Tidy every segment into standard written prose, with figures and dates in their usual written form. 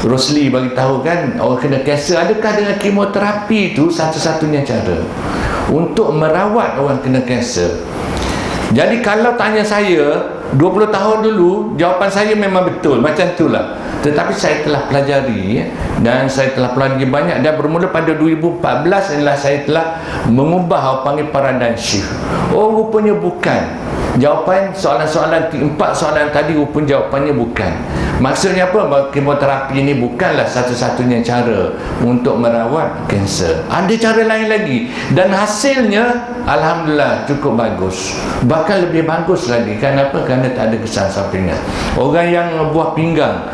Rosli bagi tahu kan, orang kena kanser, adakah dengan kemoterapi itu satu-satunya cara untuk merawat orang kena kanser? Jadi kalau tanya saya 20 tahun dulu, jawapan saya memang betul macam itulah. Tetapi saya telah pelajari dan saya telah pelajari banyak, dan bermula pada 2014 inilah saya telah mengubah panggil paradigm shift. Oh, rupanya bukan. Jawapan soalan-soalan 4 soalan tadi rupanya jawapannya bukan. Maksudnya apa? Kemoterapi ini bukanlah satu-satunya cara untuk merawat kanser. Ada cara lain lagi, dan hasilnya alhamdulillah cukup bagus. Bahkan lebih bagus lagi. Kenapa? Kerana tak ada kesan sampingan. Orang yang buah pinggang,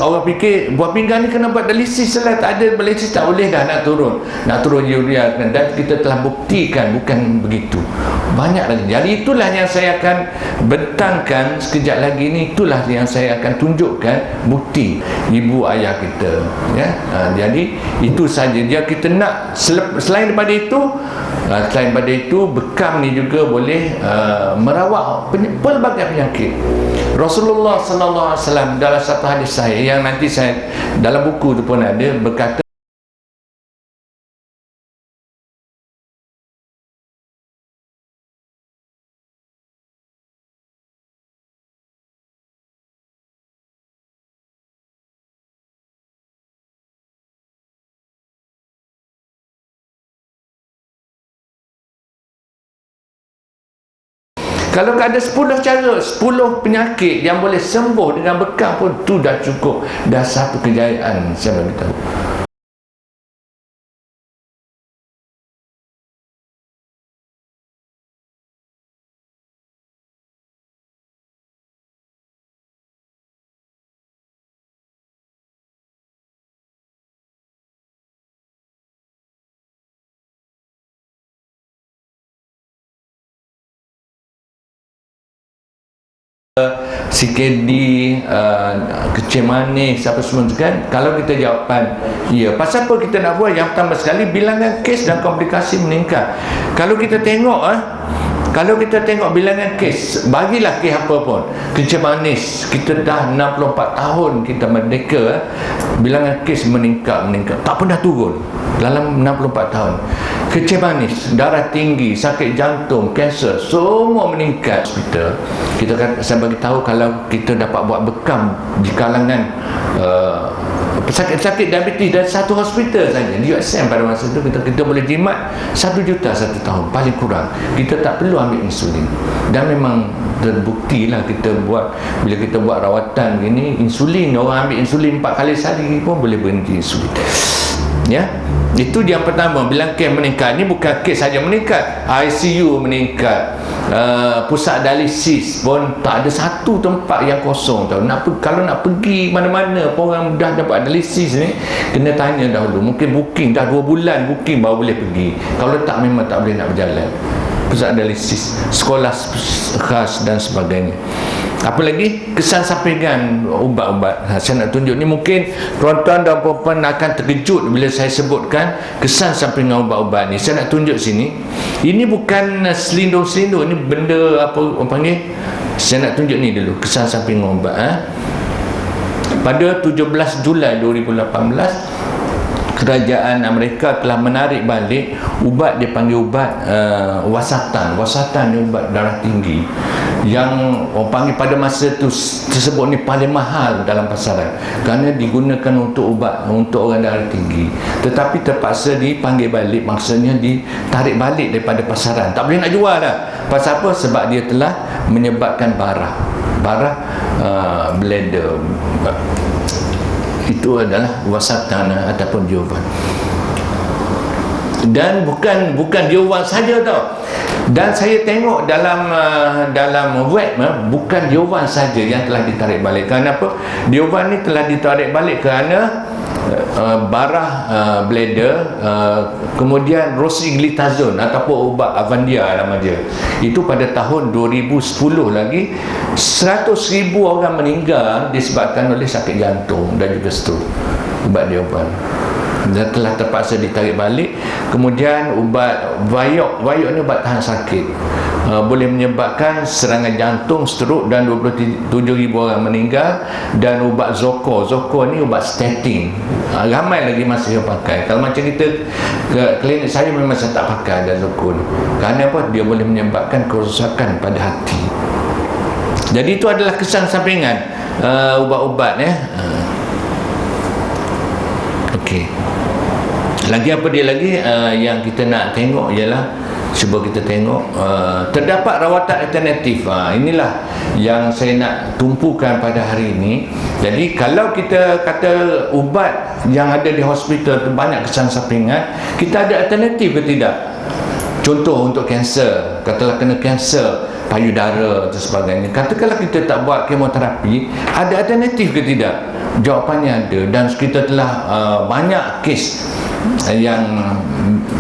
orang fikir buah pinggang ni kena buat dialisis lah, tak ada dialisis tak boleh dah nak turun urea, dan kita telah buktikan bukan begitu. Banyak lagi. Jadi itulah yang saya akan bentangkan sekejap lagi ni, itulah yang saya akan tunjukkan bukti ibu ayah kita, ya. Jadi itu saja dia kita nak. Selain daripada itu, bekam ni juga boleh merawat pelbagai penyakit. Rasulullah sallallahu alaihi wasallam dalam satu hadis sahih yang nanti saya dalam buku tu pun ada, berkata kalau ada 10 cara, 10 penyakit yang boleh sembuh dengan bekam pun, tu dah cukup, dah satu kejayaan saya beritahu. CKD, kecil manis, apa semua tu kan. Kalau kita jawapan ya, pasal apa kita nak buat? Yang pertama sekali, bilangan kes dan komplikasi meningkat. Kalau kita tengok bilangan kes, bagilah kes apa pun, kecil manis, kita dah 64 tahun kita merdeka, bilangan kes meningkat, tak pernah turun dalam 64 tahun. Kecil manis, darah tinggi, sakit jantung, kanser, semua meningkat. Kita saya bagi tahu, kalau kita dapat buat bekam di kalangan pesakit-pesakit diabetes dan satu hospital saja di USM pada masa itu, kita boleh jimat 1 juta satu tahun paling kurang. Kita tak perlu ambil insulin, dan memang terbukti lah kita buat, bila kita buat rawatan gini, insulin, orang ambil insulin 4 kali sehari pun boleh berhenti insulin, ya. Itu yang pertama, bilang kes meningkat. Ini bukan kes saja meningkat, ICU meningkat, pusat dialisis pun tak ada satu tempat yang kosong tau. Kalau nak pergi mana-mana, orang dah dapat dialisis ni, kena tanya dahulu, mungkin booking dah 2 bulan booking baru boleh pergi. Kalau tak, memang tak boleh nak berjalan. Pusat dialisis, sekolah khas dan sebagainya. Apa lagi? Kesan sampingan ubat-ubat. Saya nak tunjuk ni, mungkin tuan-tuan dan puan-puan akan terkejut bila saya sebutkan kesan sampingan ubat-ubat ni. Saya nak tunjuk sini. Ini bukan selindung-selindung, ini benda apa orang panggil. Saya nak tunjuk ni dulu, kesan sampingan ubat. Pada 17 Julai 2018, kerajaan Amerika telah menarik balik ubat, dia panggil ubat wasatan. Wasatan ni ubat darah tinggi yang orang panggil pada masa tersebut ni paling mahal dalam pasaran, kerana digunakan untuk ubat untuk orang darah tinggi. Tetapi terpaksa dipanggil balik, maksudnya ditarik balik daripada pasaran, tak boleh nak jual dah. Pasal apa? Sebab dia telah menyebabkan barah bladder. Itu adalah wasatan ataupun Diovan. Dan bukan Diovan saja tau. Dan saya tengok dalam web, bukan Diovan saja yang telah ditarik balik. Kerana apa? Diovan ni telah ditarik balik kerana barah bladder, kemudian rosiglitazone ataupun ubat Avandia nama dia. Itu pada tahun 2010 lagi 100,000 orang meninggal disebabkan oleh sakit jantung dan juga stroke, ubat Diovan. dan telah terpaksa ditarik balik. Kemudian ubat Vayok ni ubat tahan sakit, boleh menyebabkan serangan jantung, strok, dan 27,000 orang meninggal. Dan ubat Zoko ni ubat statin, ramai lagi masih yang pakai. Kalau macam kita ke klinik saya, memang saya tak pakai ada Zoko ni. Kerana apa? Dia boleh menyebabkan kerosakan pada hati. Jadi itu adalah kesan sampingan ubat-ubat ya. Okey. Lagi apa dia lagi yang kita nak tengok ialah, cuba kita tengok terdapat rawatan alternatif. Inilah yang saya nak tumpukan pada hari ini. Jadi kalau kita kata ubat yang ada di hospital tu banyak kesan sampingan, kita ada alternatif ke tidak? Contoh untuk kanser, katalah kena kanser payudara dan sebagainya, katakanlah kita tak buat kemoterapi, ada alternatif ke tidak? Jawapannya ada. Dan kita telah banyak kes yang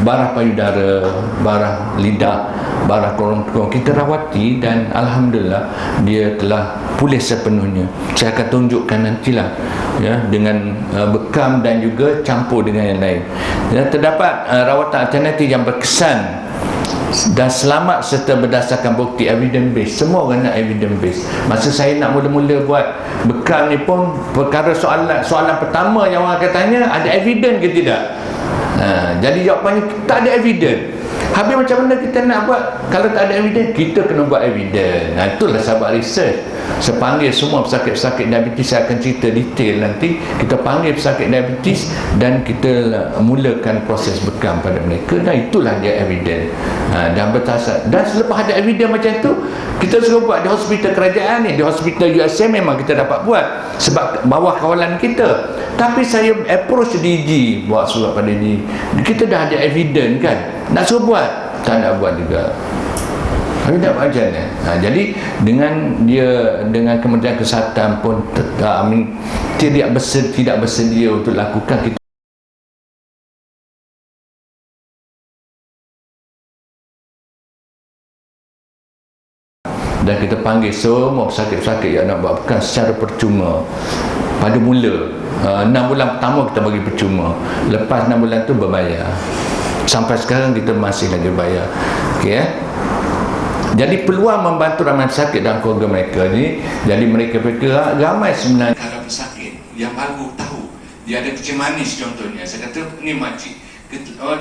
barah payudara, barah lidah, barah korong-korong kita rawati, dan alhamdulillah dia telah pulih sepenuhnya. Saya akan tunjukkan nantilah ya, dengan bekam dan juga campur dengan yang lain. Dan terdapat rawatan alternatif yang berkesan dan selamat serta berdasarkan bukti, evidence based. Semua orang nak evidence based. Masa saya nak mula-mula buat bekal ni pun, perkara soalan pertama yang orang akan tanya, ada evidence ke tidak? Jadi jawapannya tak ada evidence. Habis macam mana kita nak buat kalau tak ada evidence? Kita kena buat evidence. Itulah sahabat research. Saya panggil semua pesakit-pesakit diabetes, saya akan cerita detail nanti. Kita panggil pesakit diabetes dan kita mulakan proses bekam pada mereka, dan itulah dia evidence. Dan bertasat. Dan selepas ada evidence macam tu, kita suruh buat di hospital kerajaan ni, di hospital USM memang kita dapat buat sebab bawah kawalan kita. Tapi saya approach DG, buat surat pada DG, kita dah ada evidence kan, nak suruh buat, tak nak buat juga. Tapi tak macam mana. Jadi dengan Kementerian Kesihatan pun tidak bersedia untuk lakukan. Kita dan kita panggil semua pesakit-pesakit yang nak buat bekam secara percuma. Pada mula 6 bulan pertama kita bagi percuma, lepas 6 bulan tu berbayar. Sampai sekarang kita masih lagi bayar. Okey ya. Jadi peluang membantu ramai pesakit dan keluarga mereka ni, jadi mereka ramai sebenarnya. Kalau pesakit yang baru tahu dia ada kecil manis contohnya, saya kata ni makcik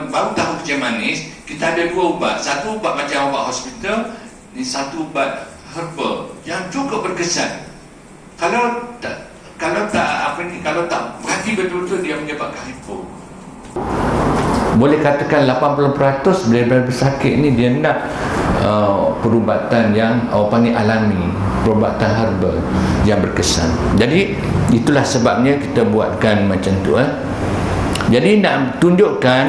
baru tahu kecil manis, kita ada 2 ubat. Satu ubat macam ubat hospital, ni satu ubat herbal yang cukup berkesan. Kalau tak berhati betul-betul, dia menyebabkan hipo. Boleh katakan 80% daripada pesakit ni dia nak perubatan yang panggil alami, perubatan herbal yang berkesan. Jadi itulah sebabnya kita buatkan macam tu. Jadi nak tunjukkan,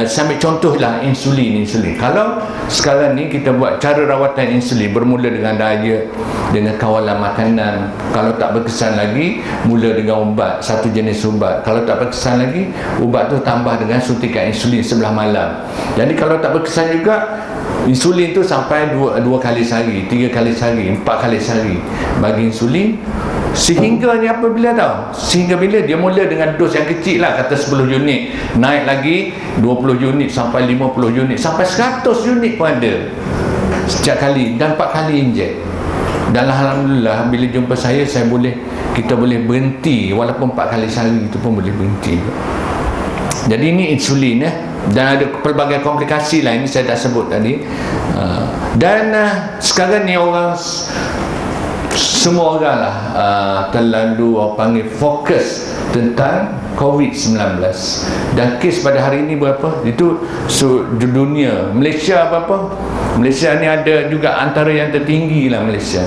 sambil contohlah insulin. Kalau sekarang ni kita buat cara rawatan insulin, bermula dengan diet, dengan kawalan makanan. Kalau tak berkesan lagi, mula dengan ubat, satu jenis ubat. Kalau tak berkesan lagi, ubat tu tambah dengan suntikan insulin sebelah malam. Jadi kalau tak berkesan juga, insulin tu sampai 2 kali sehari, 3 kali sehari, 4 kali sehari bagi insulin. Sehingga ni apabila tahu, sehingga bila dia mula dengan dos yang kecil lah, kata 10 unit, naik lagi 20 unit sampai 50 unit sampai 100 unit pun ada setiap kali, dan 4 kali injek. Dan alhamdulillah bila jumpa saya kita boleh berhenti, walaupun 4 kali sehari itu pun boleh berhenti. Jadi ini insulin dan ada pelbagai komplikasi lah, ini saya dah sebut tadi. Dan sekarang ni semua orang lah terlalu panggil fokus tentang COVID-19. Dan kes pada hari ini berapa? Itu di dunia. Malaysia berapa? Malaysia ni ada juga antara yang tertinggi lah Malaysia.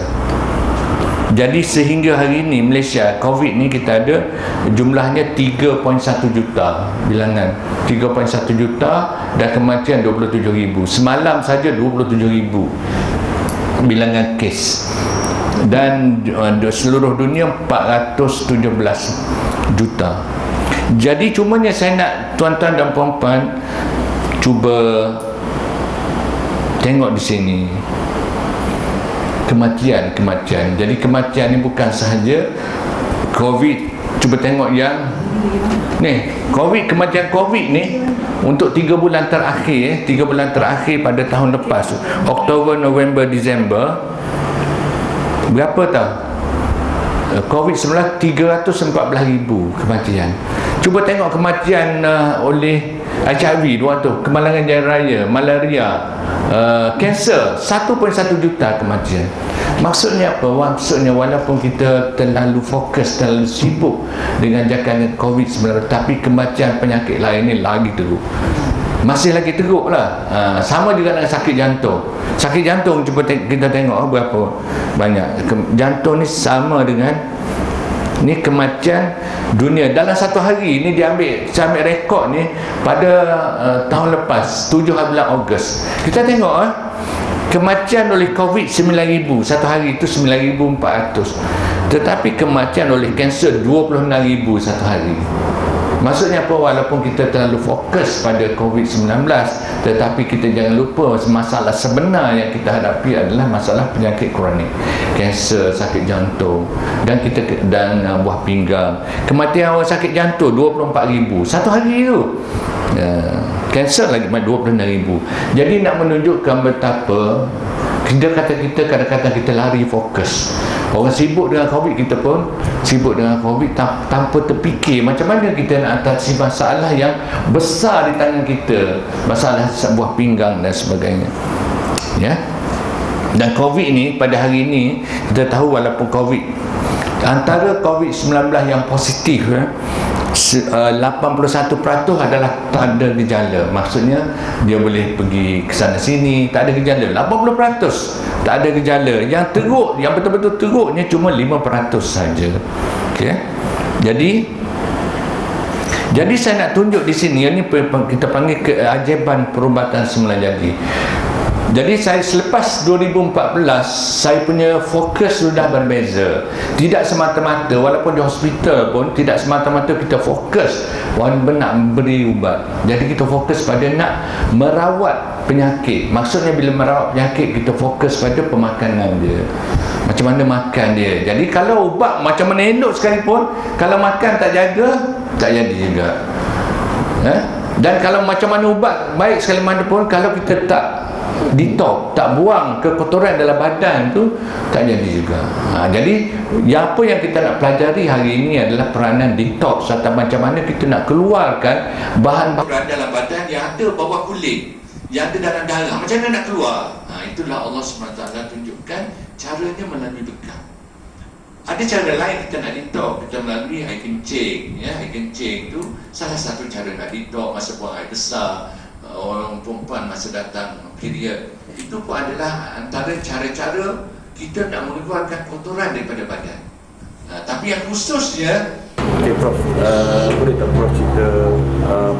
Jadi sehingga hari ini Malaysia COVID ni kita ada jumlahnya 3.1 juta bilangan, 3.1 juta, dan kematian 27,000. Semalam saja 27,000 bilangan kes. Dan seluruh dunia 417 juta. Jadi cumanya saya nak tuan-tuan dan puan-puan cuba tengok di sini kematian. Jadi kematian ni bukan sahaja COVID Cuba tengok yang ni, kematian COVID ni untuk 3 bulan terakhir, 3 bulan terakhir pada tahun lepas, Oktober, November, Disember, berapa tau? COVID-19 314,000 kematian. Cuba tengok kematian oleh HIV 200, kemalangan jalan raya, malaria, kanser, 1.1 juta kematian. Maksudnya apa? Maksudnya walaupun kita terlalu fokus, terlalu sibuk dengan jangkaan COVID-19, tapi kematian penyakit lain ni lagi teruk. Masih lagi teruk lah. Sama juga dengan sakit jantung. Sakit jantung, cuba kita tengok berapa banyak. Jantung ni sama dengan ni kematian dunia dalam satu hari ni. Saya ambil rekod ni pada tahun lepas 7 bulan Ogos. Kita tengok kematian oleh COVID 9,000 satu hari itu, 9,400. Tetapi kematian oleh kanser 26,000 satu hari. Maksudnya apa? Walaupun kita terlalu fokus pada COVID-19, tetapi kita jangan lupa masalah sebenar yang kita hadapi adalah masalah penyakit kronik, kanser, sakit jantung, dan buah pinggang. Kematian orang sakit jantung 24,000 satu hari tu. Kanser lagi 26,000. Jadi nak menunjukkan betapa kita kadang-kadang kita lari fokus. Orang sibuk dengan COVID, kita pun sibuk dengan COVID tanpa terfikir macam mana kita nak atasi masalah yang besar di tangan kita, masalah sebuah pinggang dan sebagainya. Ya. Dan COVID ni pada hari ini kita tahu, walaupun COVID, antara COVID-19 yang positif 81% adalah tak ada gejala. Maksudnya dia boleh pergi ke sana sini, tak ada gejala. 80% tak ada gejala. Yang teruk, yang betul-betul teruknya cuma 5% saja. Okey. Jadi saya nak tunjuk di sini, ini kita panggil keajaiban perubatan semula jadi. Jadi saya selepas 2014, saya punya fokus sudah berbeza. Tidak semata-mata, walaupun di hospital pun tidak semata-mata kita fokus nak beri ubat. Jadi kita fokus pada nak merawat penyakit. Maksudnya bila merawat penyakit, kita fokus pada pemakanan dia, macam mana makan dia. Jadi kalau ubat macam mana elok sekalipun, kalau makan tak jaga, tak jadi juga. Dan kalau macam mana ubat baik sekali mana pun, kalau kita tak detox, tak buang kekotoran dalam badan tu, tak jadi juga. Jadi apa yang kita nak pelajari hari ini adalah peranan detox, atau macam mana kita nak keluarkan bahan-bahan dalam badan yang ada bawah kulit, yang ada dalam darah. Macam mana nak keluar? Itulah Allah SWT tunjukkan caranya melalui bekam. Ada cara lain kita nak detox, kita melalui air kencing. Air kencing tu salah satu cara nak detox. Masa buang air besar, orang perempuan masa datang period, itu pun adalah antara cara-cara kita nak mengeluarkan kotoran daripada badan. Tapi yang khususnya, Prof, boleh tak Prof cerita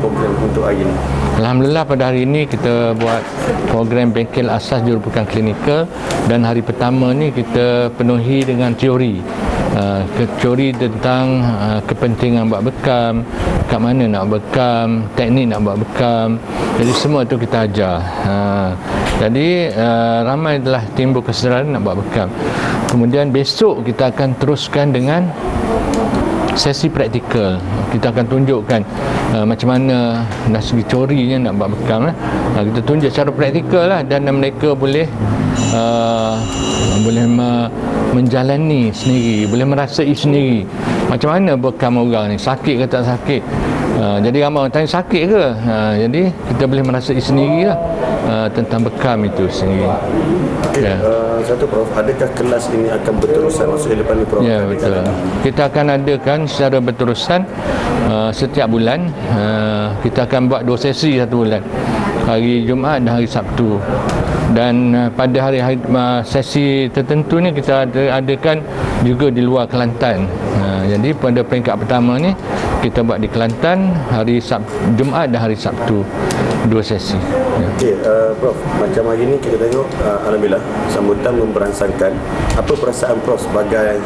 program untuk hari ini? Alhamdulillah pada hari ini kita buat program bengkel asas jurupekan klinikal, dan hari pertama ni kita penuhi dengan teori. Teori tentang kepentingan buat bekam, kat mana nak bekam, teknik nak buat bekam. Jadi semua tu kita ajar. Jadi ramai telah timbul kesedaran nak buat bekam. Kemudian besok kita akan teruskan dengan sesi praktikal. Kita akan tunjukkan macam mana dari segi teorinya nak buat bekam. Kita tunjuk secara praktikal lah, dan mereka boleh menjalani sendiri, boleh merasai sendiri macam mana bekam orang ni, sakit ke tak sakit. Jadi ramai orang tanya sakit ke, jadi kita boleh merasai sendiri lah tentang bekam itu sendiri. Okay. Satu Prof, adakah kelas ini akan berterusan, maksudnya lepas ni Prof? Ya, betul. Kita akan adakan secara berterusan setiap bulan. Kita akan buat 2 sesi satu bulan, hari Jumaat dan hari Sabtu. Dan pada hari sesi tertentu ni kita adakan juga di luar Kelantan. Jadi pada peringkat pertama ni kita buat di Kelantan hari Jumaat dan hari Sabtu, 2 sesi. Okey, Prof, macam hari ni kita tengok alhamdulillah sambutan memberangsangkan. Apa perasaan Prof sebagai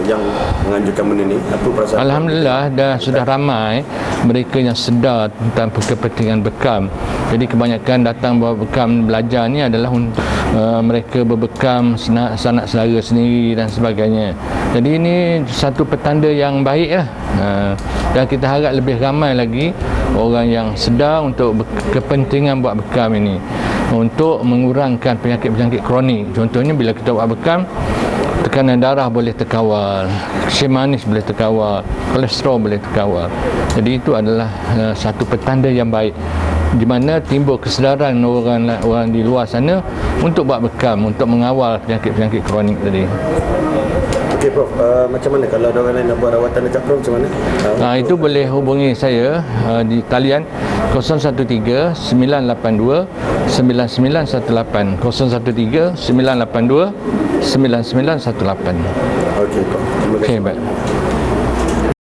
yang menganjurkan benda ni? Apa perasaan? Alhamdulillah sudah ramai mereka yang sedar tentang kepentingan bekam. Jadi kebanyakan datang bawa bekam belajar ni adalah mereka berbekam sanak saudara sendiri dan sebagainya. Jadi ini satu petanda yang baik lah. Dan kita harap lebih ramai lagi orang yang sedar untuk kepentingan buat bekam ini untuk mengurangkan penyakit-penyakit kronik. Contohnya bila kita buat bekam, tekanan darah boleh terkawal, kencing manis boleh terkawal, kolesterol boleh terkawal. Jadi itu adalah satu petanda yang baik di mana timbul kesedaran orang di luar sana untuk buat bekam, untuk mengawal penyakit-penyakit kronik tadi. Okey Prof, macam mana kalau ada orang lain nak buat rawatan dekat Prof, macam mana? Itu boleh hubungi saya di talian 013 982 9918, 013 982 9918. Okey Prof, terima kasih. Okey, baik.